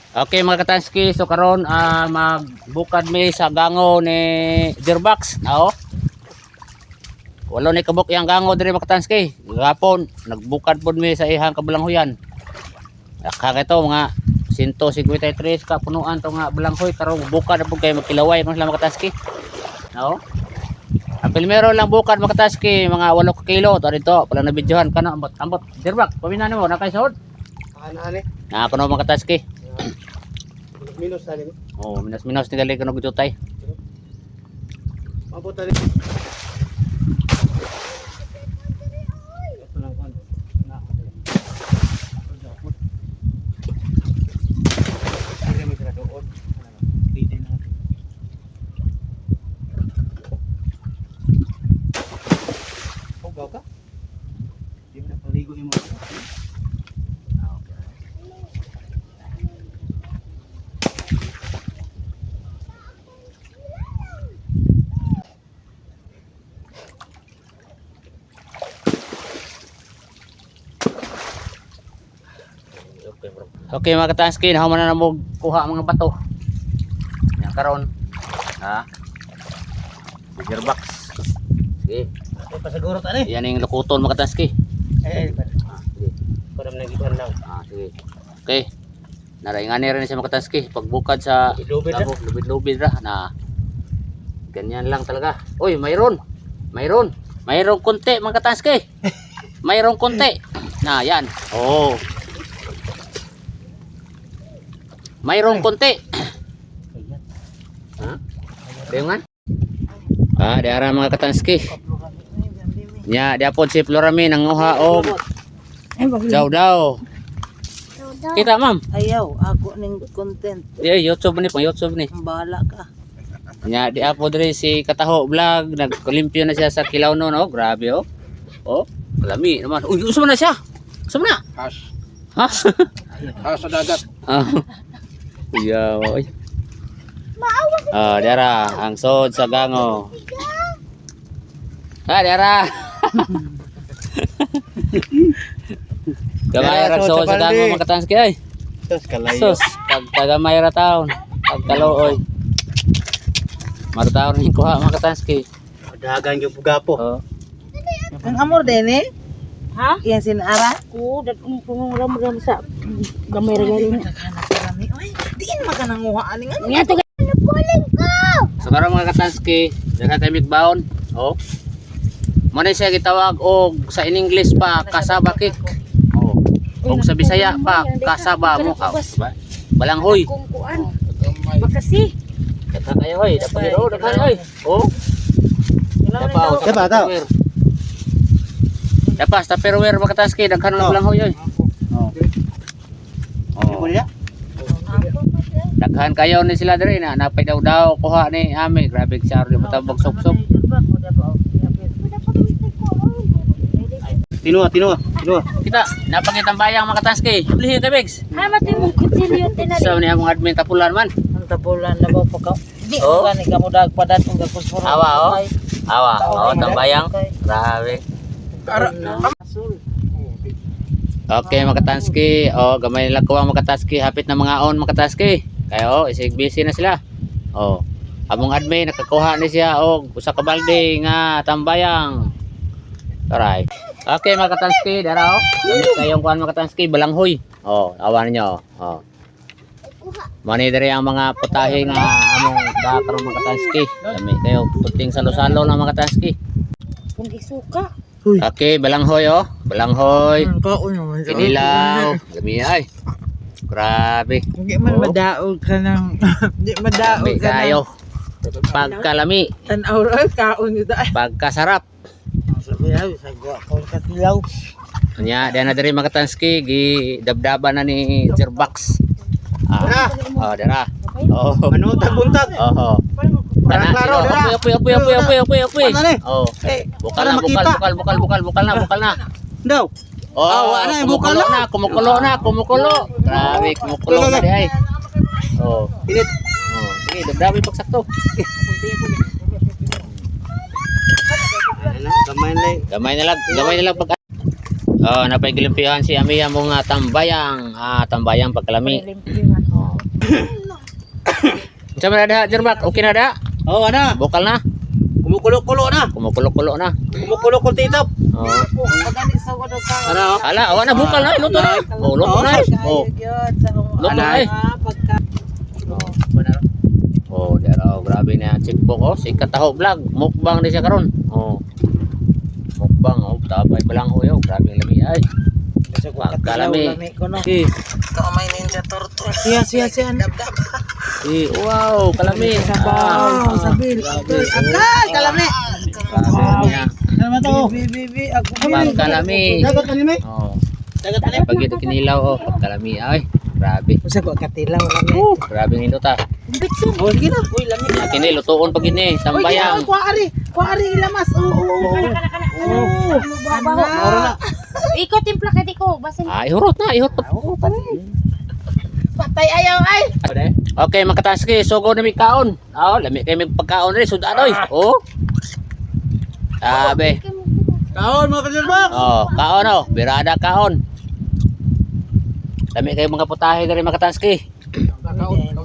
Okay mga katanski, so karon magbukad mi sa gango ni Jerbox. Nao. Wala ni kabuk yang gango diri mga katanski. Gapon nagbukad pod mi sa ihang kabalanghoyan. Kaya ito mga 153 ka punuan to nga balanghoy karon bukad na pod kay magkilaway kung sila mga katanski. Nao. Ang primero lang bukad mga katanski, mga 8 kilo to dito. Pala na videohan kana ambot Jerbox. Paminan mo na kay sahod. Ana-ani. Na kuno mga katanski. Minus na rin. Oh, minus ni gali kuno gutay. Mabot na rin. Ito lang kon. Ka? Di mo na paligo mo. Okay mga katanski, nahuman na mo kuha mga bato. Yan karon. Ha? Jerbox. Sige. Ay pasaguro ta ni. Yan yung lukuton mga katanski. Eh. Sige. Para man gituan lang. Sige. Okay. Naraingani rin siya mga katanski pagbukad sa lubid-lubid ra na ganyan lang talaga. Uy, mayroon konti mga katanski. Mayroon konti. Na yan. Oh. Mayroong konti. Ha? Bayungan? Di ara mga katanski. Nya di apod si Florami nanguha og daw. Kita ma'am. Ayaw, ako ning content. YouTube ni, pang YouTube ni. Bahala ka. Nya di apod rin si Kataho Vlog, nagkolimpyo na siya sa kilaw noon, oh. Grabe oh. Oh, kalami naman. Uy, usama na siya. Usama na. Hash. Ha? Hash sa dagat. Iya, oy. Dara ang sod sa gango. Dara. Gamay ra sod sa gango mga katanski ay. Sus kalayo. Sus, tagamay ra taon. Pagkalooy. Marutaon ni kuha mga katanski. Dagan yung gapo. Oh. Ang amor din eh. Ha? Yan sinara. Ko dat ram sa gamay ra gali. Naghanap kami. Oy, diin makananguha aning ano. Nya to So karon mga katanski, daghang kay mitbaon. Oh. Mo na siya gitawag og sa in English pa kasaba kick. Oh. Og sa Bisaya pa kasaba mo. Balanghoy. kung kuan. Makasi. Daghang kayo hoy, dapat iro daghang hoy. Oh. Dapat daw. Dapat tupperware mga katanski, daghang na balanghoy oy. Oh. Ano niya? Daghan kayo ni sila diri na napay daw kuha ni Ami. Grabe siya ro matabog sok-sok. Tinuha. Kita napangitang bayang mga katanski. Lihi ka Begs. Ha mati mo kutsilyo tinali. So ni among admin tapulan man. Ang tabulan na ba pa ka? Di Oh. ka ni kamo dag padat kung gagpusuro. Awa oh. Awa, oh tambayang. Grabe. Asul. Okay mga katanski, oh gamay lang kuha mga katanski, hapit na mga on mga katanski. Kayo, isig busy na sila. Oh. Among admin nakakuha ni siya og usa ka balde nga tambayang. Aray. Okay mga katanski, dara oh. Gamit kayong kuan mga katanski, balanghoy. Oh, awan niyo. Oh. Mani diri ang mga putahe nga among dakaron mga katanski. Dami kayo puting salo-salo lang mga katanski. Kung isuka. Okay, balanghoy oh. Balanghoy. Ang kaon naman. Kinilaw. Dami ay. Grabe. Hindi man Oh. madaog ka ng hindi madaog Grabe ka kayo. ng Pagkalami. tanaw ra kaon nito ay. Pagkasarap. Sabi ay sa gwa ko katilaw. Nya, dana diri mga katanski, gidabdaban na ni Jerbox. Dara. Oh. Ano buntag? Oh. Para klaro, dara. Apoy. Ano ni? Oh. Eh, Bukal para na, makita. bukal na. Daw. Wala na, bukal na. Kumukulo. Grabe, kumukulo na di ay. Oh. Pinit. Oh, sige, dabdabi pagsakto. Gamay na. Gamay na lang pag Oh, napaigilimpihan si Amiya mong tambayang. Tambayang pagkalami. Limpyuhan. Oh. Sa mga da, Jerbak, okay na da? Oh, ana. Bukal na? Kumukulo-kulo na. Kumukulo-kulo na. Kumukulo-kulo titap. Oh. Pagani sa wala ka. Ano? Hala, awa na bukal na, luto na. Oh, luto na. Oh. Yun, sa Luto na. pagka. Oh, dero, grabe na ang chickbook. Oh, si Kataho Vlog. Mukbang din siya karon. Oh. Mukbang, oh. Tapay pa lang, oh. Grabe ang lami. Ay. Pagkalami. Eh, Ito may ninja turtle. Siya. Dab-dab. wow, kalami. Sabaw, sabil. Agay, kalami. Grabe niya. Ano ba to? Bibi, ako. Pagkalami. Dagat kanime. Oh. Dagat kanime. Pag ito kinilaw, oh. Pagkalami. Ay, grabe. Usa ko katilaw lami. Grabe ng indot, ah. Oh, sige na. Uy, lami. Kini, lutuon pag ini. Tambayang. Kuari ilamas. Oo. Babaho. Ikaw timpla kay ko. Basin. Ihurot na, ihurot. Patay ayaw ay. Okay, makataski. Sugo na may kaon. Oh, lami kayo may pagkaon rin. Sudan, oy. Oh. Sabi. Kaon mga kajerbak. Oh, kaon, oh. Birada kaon. Lami kayo mga putahe na rin makataski. Kaon